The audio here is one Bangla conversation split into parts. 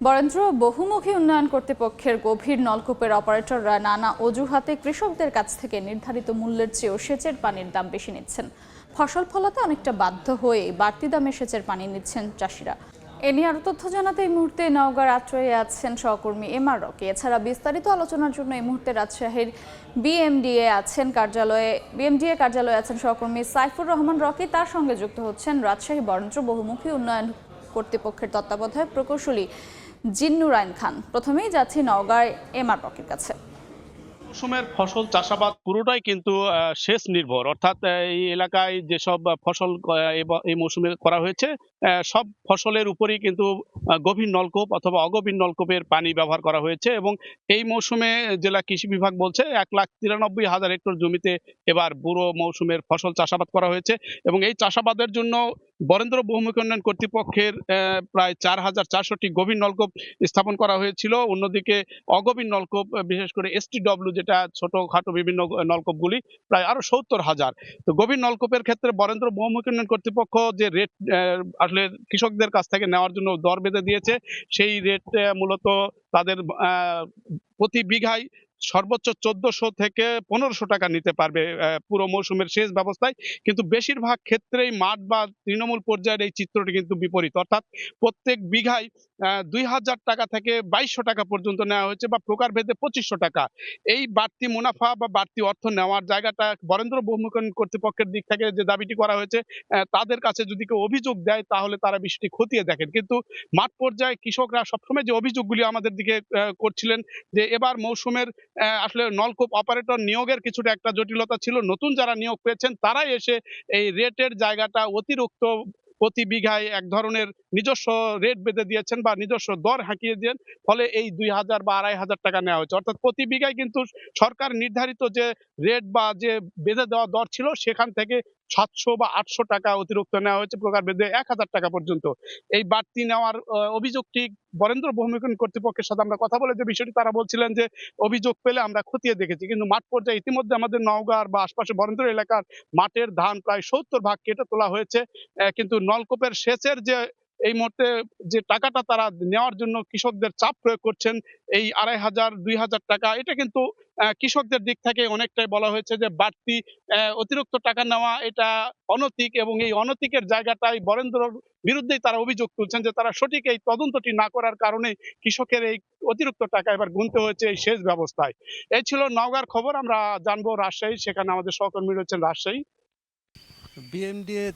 বরেন্দ্র বহুমুখী উন্নয়ন কর্তৃপক্ষের গভীর নলকূপের অপারেটররা নানা অজুহাতে কৃষকদের কাছ থেকে নির্ধারিত মূল্যের চেয়েও সেচের পানির দাম বেশি নিচ্ছেন। ফসল ফলাতে অনেকটা বাধ্য হয়ে বাড়তি দামে সেচের পানি নিচ্ছেন চাষিরা। এ নিয়ে আরো তথ্য জানাতে এই মুহূর্তে নওগাঁর আত্রাইয়ে আছেন সহকর্মী এমআর রকি। এছাড়া বিস্তারিত আলোচনার জন্য এই মুহূর্তে রাজশাহীর বিএমডিএ কার্যালয়ে আছেন সহকর্মী সাইফুর রহমান রকি। তার সঙ্গে যুক্ত হচ্ছেন রাজশাহী বরেন্দ্র বহুমুখী উন্নয়ন কর্তৃপক্ষের তত্ত্বাবধায়ক প্রকৌশলী জিন্নুরাইন খান। প্রথমেই যাচ্ছি নওগাঁর এমআর রকির কাছে। মৌসুমের ফসল চাষাবাদ পুরোটাই কিন্তু সেচ নির্ভর, অর্থাৎ এই এলাকায় যেসব ফসল এই মৌসুমে করা হয়েছে সব ফসলের উপরই কিন্তু গভীর নলকূপ অথবা অগভীর নলকূপের পানি ব্যবহার করা হয়েছে। এবং এই মৌসুমে জেলা কৃষি বিভাগ বলছে 1,93,000 হেক্টর জমিতে এবার বুড়ো মৌসুমের ফসল চাষাবাদ করা হয়েছে। এবং এই চাষাবাদের জন্য বরেন্দ্র বহুমুখী উন্নয়ন কর্তৃপক্ষের প্রায় 4,400টি গভীর নলকূপ স্থাপন করা হয়েছিল। অন্যদিকে অগভীর নলকূপ, বিশেষ করে STW যেটা ছোটখাটো বিভিন্ন নলকূপগুলি প্রায় আরো 70,000। তো গভীর নলকূপের ক্ষেত্রে বরেন্দ্র বহুমুখী উন্নয়ন কর্তৃপক্ষ যে রেট আসলে কৃষকদের কাছ থেকে নেওয়ার জন্য দর বেঁধে দিয়েছে, সেই রেট মূলত তাদের প্রতি বিঘায় সর্বোচ্চ 1400 থেকে 1500 টাকা নিতে পারবে পুরো মৌসুমের সেচ ব্যবস্থায়। কিন্তু বেশিরভাগ ক্ষেত্রেই মাঠ বা তৃণমূল পর্যায়ের এই চিত্রটি কিন্তু বিপরীত, অর্থাৎ প্রত্যেক বিঘায় 2,000 টাকা থেকে 2,200 টাকা পর্যন্ত নেওয়া হয়েছে, বা প্রকারভেদে 2,500 টাকা। এই বাড়তি মুনাফা বা বাড়তি অর্থ নেওয়ার জায়গাটা বরেন্দ্র বহুমুখী উন্নয়ন কর্তৃপক্ষের দিক থেকে যে দাবিটি করা হয়েছে, তাদের কাছে যদি কেউ অভিযোগ দেয় তাহলে তারা বিষয়টি খতিয়ে দেখেন। কিন্তু মাঠ পর্যায়ে কৃষকরা সবসময় যে অভিযোগগুলি আমাদের দিকে করছিলেন, যে এবার মৌসুমের আসলে নলকূপ অপারেটর নিয়োগের কিছুটা একটা জটিলতা ছিল। নতুন যারা নিয়োগ পেয়েছেন তারাই এসে এই রেটের জায়গাটা অতিরিক্ত প্রতি বিঘায় এক ধরনের নিজস্ব রেট বেঁধে দিয়েছেন বা নিজস্ব দর হাঁকিয়ে দেন। ফলে এই 2,000 বা 2,500 টাকা নেওয়া হয়েছে, অর্থাৎ প্রতি বিঘায় কিন্তু সরকার নির্ধারিত যে রেট বা যে বেঁধে দেওয়া দর ছিল সেখান থেকে 700 বা 800 টাকা অতিরিক্ত নেওয়া হয়েছে, প্রকারভেদে 1,000 টাকা পর্যন্ত। এই বাড়তি নেওয়ার অভিযোগটি বরেন্দ্র বহুমুখী উন্নয়ন কর্তৃপক্ষের সাথে আমরা কথা বলে যে বিষয়টি তারা বলছিলেন যে অভিযোগ পেলে আমরা খতিয়ে দেখেছি। কিন্তু মাঠ পর্যায়ে ইতিমধ্যে আমাদের নওগাঁ বা আশপাশে বরেন্দ্র এলাকার মাঠের ধান প্রায় 70 ভাগ কেটে তোলা হয়েছে। কিন্তু নলকূপের সেচের যে এই মুহূর্তে যে টাকাটা তারা নেওয়ার জন্য কৃষকদের চাপ প্রয়োগ করছেন, এই 2,500 2,000 টাকা, এটা কিন্তু কৃষকদের দিক থেকে অনেকটাই বলা হয়েছে যে বাড়তি অতিরিক্ত টাকা নেওয়া এটা অনৈতিক। এবং এই অনৈতিকের জায়গাটাই বরেন্দ্রর বিরুদ্ধেই তারা অভিযোগ তুলছেন যে তারা সঠিক এই তদন্তটি না করার কারণে কৃষকের এই অতিরিক্ত টাকা এবার গুনতে হয়েছে এই সেচ ব্যবস্থায়। এই ছিল নওগাঁর খবর। আমরা জানবো রাজশাহী, সেখানে আমাদের সহকর্মী রয়েছেন রাজশাহী। বিএমডিএ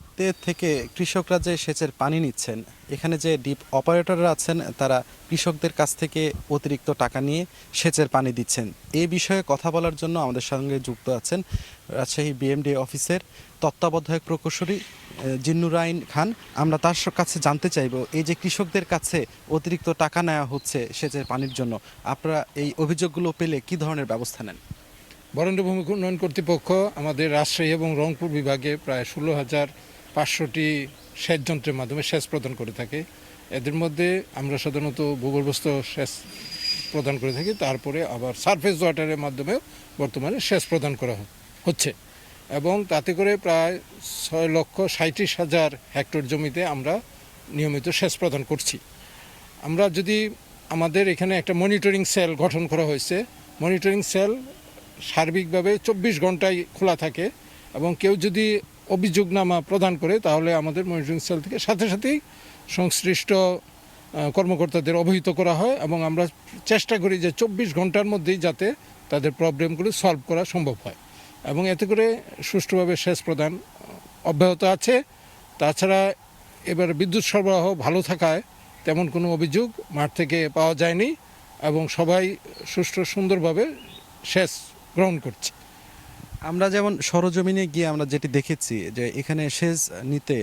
থেকে কৃষকরা যে সেচের পানি নিচ্ছেন, এখানে যে ডিপ অপারেটররা আছেন তারা কৃষকদের কাছ থেকে অতিরিক্ত টাকা নিয়ে সেচের পানি দিচ্ছেন। এই বিষয়ে কথা বলার জন্য আমাদের সঙ্গে যুক্ত আছেন রাজশাহী বিএমডিএ অফিসের তত্ত্বাবধায়ক প্রকৌশলী জিন্নুরাইন খান। আমরা তার কাছে জানতে চাইব, এই যে কৃষকদের কাছে অতিরিক্ত টাকা নেওয়া হচ্ছে সেচের পানির জন্য, আপনারা এই অভিযোগগুলো পেলে কি ধরনের ব্যবস্থা নেন? বরেন্দ্র বহুমুখী উন্নয়ন কর্তৃপক্ষ আমাদের রাজশাহী এবং রংপুর বিভাগে প্রায় 16,500টি সেচ যন্ত্রের মাধ্যমে সেচ প্রদান করে থাকে। এদের মধ্যে আমরা সাধারণত ভূগর্ভস্থ সেচ প্রদান করে থাকি, তারপরে আবার সারফেস ওয়াটারের মাধ্যমে বর্তমানে সেচ প্রদান করা হচ্ছে। এবং তাতে করে প্রায় 6,37,000 হেক্টর জমিতে আমরা নিয়মিত সেচ প্রদান করছি। আমরা যদি আমাদের এখানে একটা মনিটরিং সেল গঠন করা হয়েছে, মনিটরিং সেল সার্বিকভাবে 24 ঘন্টায় খোলা থাকে, এবং কেউ যদি অভিযোগনামা প্রদান করে তাহলে আমাদের মনিটরিং সেল থেকে সাথে সাথেই সংশ্লিষ্ট কর্মকর্তাদের অবহিত করা হয়। এবং আমরা চেষ্টা করি যে 24 ঘন্টার মধ্যেই যাতে তাদের প্রবলেমগুলো সলভ করা সম্ভব হয়, এবং এতে করে সুষ্ঠুভাবে সেচ প্রদান অব্যাহত আছে। তাছাড়া এবার বিদ্যুৎ সরবরাহ ভালো থাকায় তেমন কোনো অভিযোগ মাঠ থেকে পাওয়া যায়নি, এবং সবাই সুষ্ঠু সুন্দরভাবে সেচ গ্রহণ করছে। আমরা যেমন সরজমিনে গিয়ে আমরা যেটি দেখেছি যে এখানে সেচ নিতে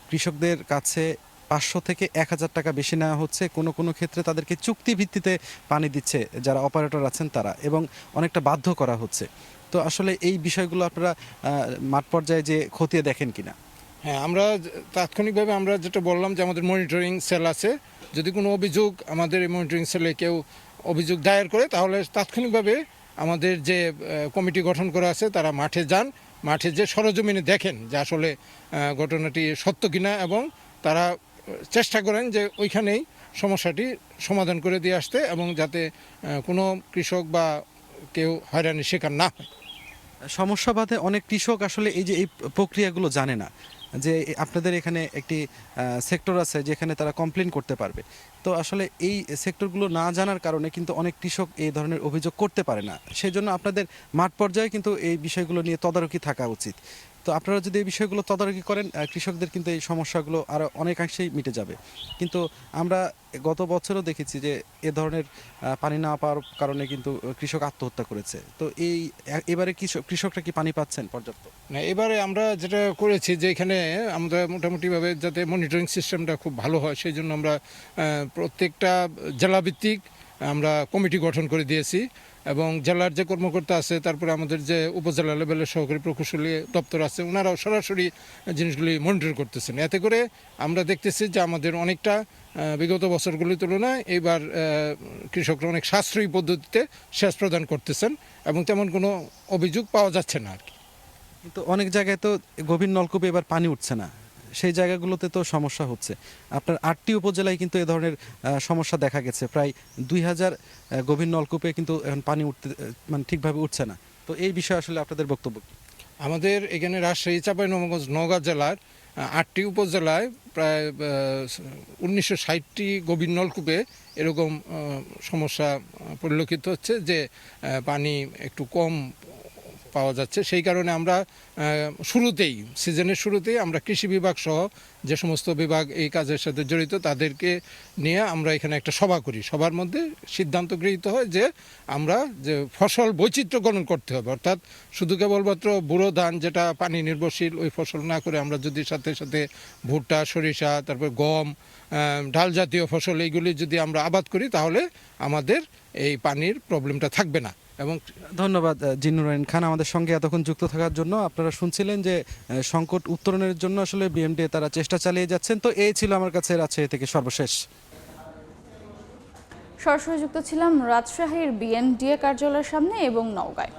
কৃষকদের কাছে 500 থেকে 1,000 টাকা বেশি নেওয়া হচ্ছে। কোনো কোনো ক্ষেত্রে তাদেরকে চুক্তি ভিত্তিতে পানি দিচ্ছে যারা অপারেটর আছেন তারা, এবং অনেকটা বাধ্য করা হচ্ছে। তো আসলে এই বিষয়গুলো আপনারা মাঠ পর্যায়ে যে খতিয়ে দেখেন কিনা? হ্যাঁ, আমরা তাৎক্ষণিকভাবে আমরা যেটা বললাম যে আমাদের মনিটরিং সেল আছে, যদি কোনো অভিযোগ আমাদের এই মনিটরিং সেলে কেউ অভিযোগ দায়ের করে তাহলে তাৎক্ষণিকভাবে আমাদের যে কমিটি গঠন করা আছে তারা মাঠে যান, মাঠে যে সরজমিনে দেখেন যে আসলে ঘটনাটি সত্য কিনা, এবং তারা চেষ্টা করেন যে ওইখানেই সমস্যাটি সমাধান করে দিয়ে আসতে এবং যাতে কোনো কৃষক বা কেউ হয়রানির শিকার না হয়। সমস্যা বাদে অনেক কৃষক আসলে এই যে এই প্রক্রিয়াগুলো জানে না যে আপনাদের এখানে একটি সেক্টর আছে যেখানে তারা কমপ্লেন করতে পারবে। তো আসলে এই সেক্টরগুলো না জানার কারণে কিন্তু অনেক কৃষক এই ধরনের অভিযোগ করতে পারে না। সেই জন্য আপনাদের মাঠ পর্যায়ে কিন্তু এই বিষয়গুলো নিয়ে তদারকি থাকা উচিত। তো আপনারা যদি এই বিষয়গুলো তদারকি করেন কৃষকদের কিন্তু এই সমস্যাগুলো আরও অনেকাংশেই মিটে যাবে। কিন্তু আমরা গত বছরও দেখেছি যে এ ধরনের পানি না পাওয়ার কারণে কিন্তু কৃষক আত্মহত্যা করেছে। তো এবারে কৃষকরা কি পানি পাচ্ছেন পর্যাপ্ত? না, এবারে আমরা যেটা করেছি যে এখানে আমরা মোটামুটিভাবে যাতে মনিটরিং সিস্টেমটা খুব ভালো হয় সেই জন্য আমরা প্রত্যেকটা জেলাভিত্তিক আমরা কমিটি গঠন করে দিয়েছি এবং জেলার যে কর্মকর্তা আছে, তারপরে আমাদের যে উপজেলা লেভেলের সহকারী প্রকৌশলী দপ্তর আছে, ওনারাও সরাসরি জিনিসগুলি মনিটর করতেছেন। এতে করে আমরা দেখতেছি যে আমাদের অনেকটা বিগত বছরগুলির তুলনায় এবার কৃষকরা অনেক সাশ্রয়ী পদ্ধতিতে সেচ প্রদান করতেছেন এবং তেমন কোনো অভিযোগ পাওয়া যাচ্ছে না আর কি। কিন্তু অনেক জায়গায় তো গভীর নলকূপে এবার পানি উঠছে না, সেই জায়গাগুলোতে তো সমস্যা হচ্ছে। আপনার 8টি উপজেলায় কিন্তু এ ধরনের সমস্যা দেখা গেছে। প্রায় 2000 গভীর নলকূপে কিন্তু এখন পানি উঠতে মানে ঠিকভাবে উঠছে না। তো এই বিষয়ে আসলে আপনাদের বক্তব্য কি? আমাদের এখানে রাজশাহী, চাঁপাইনবাবগঞ্জ, নওগাঁ জেলার 8টি উপজেলায় প্রায় 1960টি গভীর নলকূপে এরকম সমস্যা পরিলক্ষিত হচ্ছে যে পানি একটু কম পাওয়া যাচ্ছে। সেই কারণে আমরা সিজনের শুরুতেই আমরা কৃষি বিভাগ সহ যে সমস্ত বিভাগ এই কাজের সাথে জড়িত তাদেরকে নিয়ে আমরা এখানে একটা সভা করি। সবার মধ্যে সিদ্ধান্ত গৃহীত হয় যে আমরা যে ফসল বৈচিত্র্যকরণ করতে হবে, অর্থাৎ শুধু কেবলমাত্র ব্যুরো ধান যেটা পানি নির্ভরশীল ওই ফসল না করে আমরা যদি সাথে সাথে ভুট্টা, সরিষা, তারপর গম, ডাল জাতীয় ফসল এইগুলি যদি আমরা আবাদ করি তাহলে আমাদের এই পানির প্রবলেমটা থাকবে না। এবং ধন্যবাদ জিন্নুরাইন খান আমাদের সঙ্গে এতক্ষণ যুক্ত থাকার জন্য। আপনারা শুনছিলেন যে সংকট উত্তরণের জন্য আসলে বিএমডিএ তারা চেষ্টা চালিয়ে যাচ্ছেন। তো এই ছিল আমার কাছে রাজশাহী থেকে সর্বশেষ। সরাসরি যুক্ত ছিলাম রাজশাহীর বিএমডিএ কার্যালয়ের সামনে এবং নওগাঁয়।